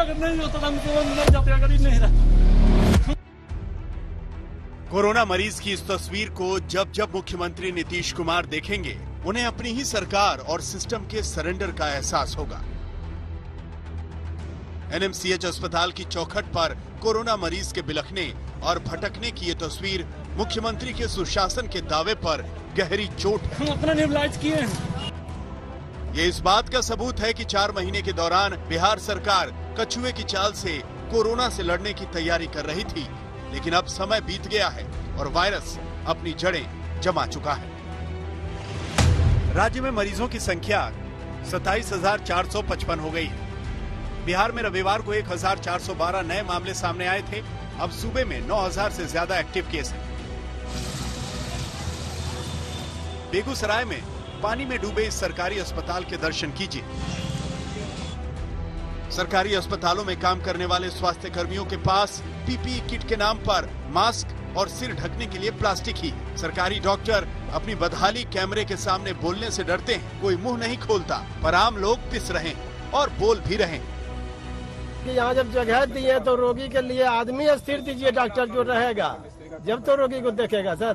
अगर नहीं होता तो हम जाते अगर ही नहीं रहा। कोरोना मरीज की इस तस्वीर को जब जब मुख्यमंत्री नीतीश कुमार देखेंगे, उन्हें अपनी ही सरकार और सिस्टम के सरेंडर का एहसास होगा। एनएमसीएच अस्पताल की चौखट पर कोरोना मरीज के बिलखने और भटकने की ये तस्वीर मुख्यमंत्री के सुशासन के दावे पर गहरी चोट है। हम अपना इलाज किए हैं। ये इस बात का सबूत है कि 4 महीने के दौरान बिहार सरकार कछुए की चाल से कोरोना से लड़ने की तैयारी कर रही थी, लेकिन अब समय बीत गया है और वायरस अपनी जड़ें जमा चुका है। राज्य में मरीजों की संख्या 27,455 हो गई है। बिहार में रविवार को 1,412 नए मामले सामने आए थे। अब सूबे में 9,000 से ज्यादा एक्टिव केस हैं। बेगूसराय में पानी में डूबे इस सरकारी अस्पताल के दर्शन कीजिए। सरकारी अस्पतालों में काम करने वाले स्वास्थ्य कर्मियों के पास पीपीई किट के नाम पर मास्क और सिर ढकने के लिए प्लास्टिक ही। सरकारी डॉक्टर अपनी बदहाली कैमरे के सामने बोलने से डरते हैं, कोई मुंह नहीं खोलता, पर आम लोग पिस रहे हैं और बोल भी रहे हैं। यहाँ जब जगह दी है तो रोगी के लिए आदमी स्थिर दीजिए, डॉक्टर जो रहेगा जब तो रोगी को देखेगा। सर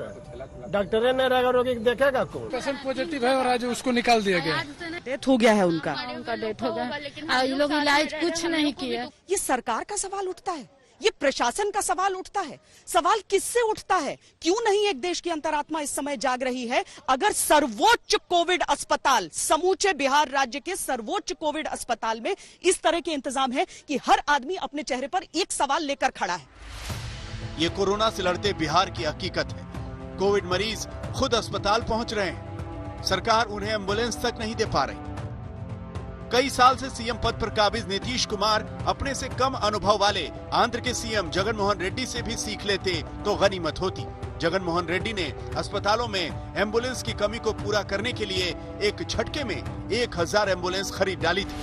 डॉक्टर नहीं रहेगा, रोगी को देखेगा कौन? पेशेंट पॉजिटिव है और आज उसको निकाल दिया गया। डेथ हो गया है उनका डेथ हो गया। ये लोग इलाज कुछ नहीं किए। ये सरकार का सवाल उठता है, ये प्रशासन का सवाल उठता है। सवाल किससे उठता है? क्यों नहीं एक देश की अंतरात्मा इस समय जाग रही है? अगर सर्वोच्च कोविड अस्पताल, समूचे बिहार राज्य के सर्वोच्च कोविड अस्पताल में इस तरह के इंतजाम है कि हर आदमी अपने चेहरे पर एक सवाल लेकर खड़ा है। ये कोरोना से लड़ते बिहार की हकीकत है। कोविड मरीज खुद अस्पताल पहुंच रहे हैं, सरकार उन्हें एम्बुलेंस तक नहीं दे पा रही। कई साल से सीएम पद पर काबिज नीतीश कुमार अपने से कम अनुभव वाले आंध्र के सीएम जगन मोहन रेड्डी से भी सीख लेते तो गनीमत होती। जगन मोहन रेड्डी ने अस्पतालों में एम्बुलेंस की कमी को पूरा करने के लिए एक झटके में 1,000 एम्बुलेंस खरीद डाली थी,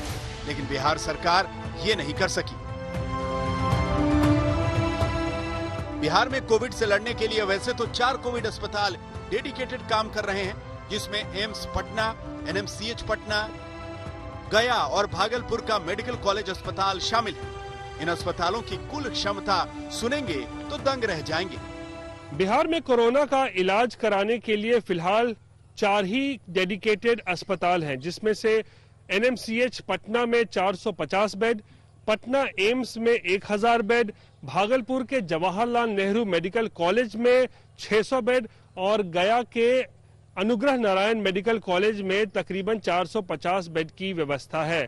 लेकिन बिहार सरकार ये नहीं कर सकी। बिहार में कोविड से लड़ने के लिए वैसे तो 4 कोविड अस्पताल डेडिकेटेड काम कर रहे हैं, जिसमें एम्स पटना, एनएमसीएच पटना, गया और भागलपुर का मेडिकल कॉलेज अस्पताल शामिल है। इन अस्पतालों की कुल क्षमता सुनेंगे तो दंग रह जाएंगे। बिहार में कोरोना का इलाज कराने के लिए फिलहाल 4 ही डेडिकेटेड अस्पताल हैं, जिसमें से एनएमसीएच पटना में 450 बेड, पटना एम्स में 1,000 बेड, भागलपुर के जवाहरलाल नेहरू मेडिकल कॉलेज में 600 बेड और गया के अनुग्रह नारायण मेडिकल कॉलेज में तकरीबन 450 बेड की व्यवस्था है।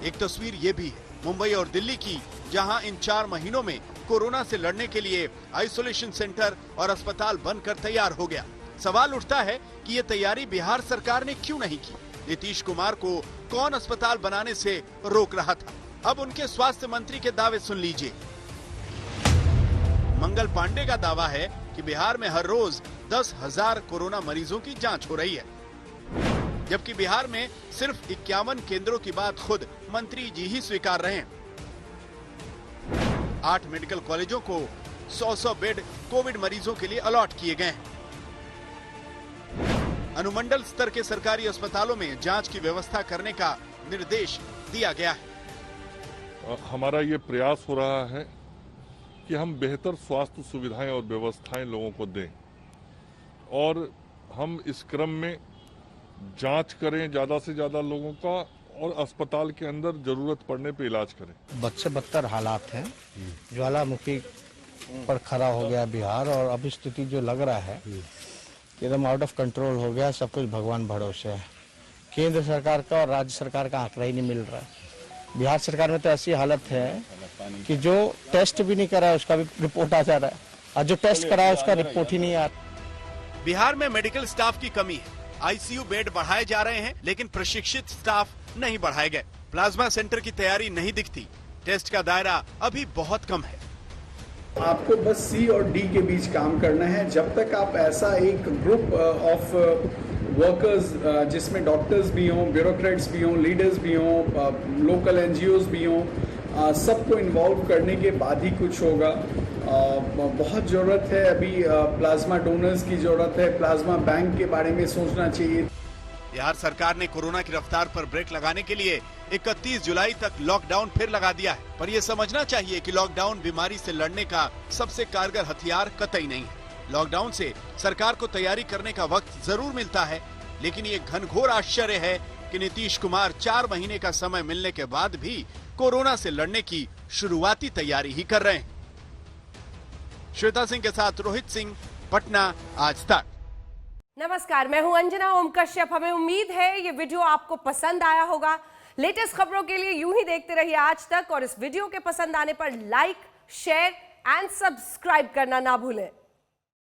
एक तस्वीर ये भी है मुंबई और दिल्ली की, जहां इन 4 महीनों में कोरोना से लड़ने के लिए आइसोलेशन सेंटर और अस्पताल बनकर तैयार हो गया। सवाल उठता है कि ये तैयारी बिहार सरकार ने क्यों नहीं की? नीतीश कुमार को कौन अस्पताल बनाने से रोक रहा था? अब उनके स्वास्थ्य मंत्री के दावे सुन लीजिए। मंगल पांडे का दावा है कि बिहार में हर रोज 10,000 कोरोना मरीजों की जांच हो रही है, जबकि बिहार में सिर्फ 51 केंद्रों की बात खुद मंत्री जी ही स्वीकार रहे हैं। 8 मेडिकल कॉलेजों को 100 बेड कोविड मरीजों के लिए अलॉट किए गए हैं। अनुमंडल स्तर के सरकारी अस्पतालों में जांच की व्यवस्था करने का निर्देश दिया गया है। हमारा ये प्रयास हो रहा है कि हम बेहतर स्वास्थ्य सुविधाएं और व्यवस्थाएं लोगों को दें और हम इस क्रम में जांच करें ज़्यादा से ज़्यादा लोगों का और अस्पताल के अंदर जरूरत पड़ने पे इलाज करें। बद से बदतर हालात हैं, ज्वालामुखी पर खड़ा हो गया बिहार और अब स्थिति जो लग रहा है एकदम आउट ऑफ कंट्रोल हो गया। सब कुछ भगवान भरोसे है। केंद्र सरकार का और राज्य सरकार का आंकड़ा ही नहीं मिल रहा है। बिहार सरकार में तो ऐसी हालत है कि जो टेस्ट भी नहीं करा है उसका भी रिपोर्ट आ जा रहा है और जो टेस्ट करा है उसका रिपोर्ट ही नहीं आ रहा। बिहार में मेडिकल स्टाफ की कमी है। आईसीयू बेड बढ़ाए जा रहे हैं, लेकिन प्रशिक्षित स्टाफ नहीं बढ़ाए गए। प्लाज्मा सेंटर की तैयारी नहीं दिखती। टेस्ट का दायरा अभी बहुत कम है। आपको बस सी और डी के बीच काम करना है। जब तक आप ऐसा एक ग्रुप ऑफ वर्कर्स जिसमें डॉक्टर्स भी हों, ब्यूरोक्रेट्स भी हों, लीडर्स भी हों, लोकल एनजीओज भी हों, सबको इन्वॉल्व करने के बाद ही कुछ होगा। बहुत ज़रूरत है अभी प्लाज्मा डोनर्स की ज़रूरत है। प्लाज्मा बैंक के बारे में सोचना चाहिए। बिहार सरकार ने कोरोना की रफ्तार पर ब्रेक लगाने के लिए 31 जुलाई तक लॉकडाउन फिर लगा दिया है। पर यह समझना चाहिए कि लॉकडाउन बीमारी से लड़ने का सबसे कारगर हथियार कतई नहीं है। लॉकडाउन से सरकार को तैयारी करने का वक्त जरूर मिलता है, लेकिन ये घनघोर आश्चर्य है कि नीतीश कुमार 4 महीने का समय मिलने के बाद भी कोरोना से लड़ने की शुरुआती तैयारी ही कर रहे हैं। श्वेता सिंह के साथ रोहित सिंह, पटना, आज तक। नमस्कार, मैं हूं अंजना ओम कश्यप। हमें उम्मीद है ये वीडियो आपको पसंद आया होगा। लेटेस्ट खबरों के लिए यूं ही देखते रहिए आज तक, और इस वीडियो के पसंद आने पर लाइक, शेयर एंड सब्सक्राइब करना ना भूलें।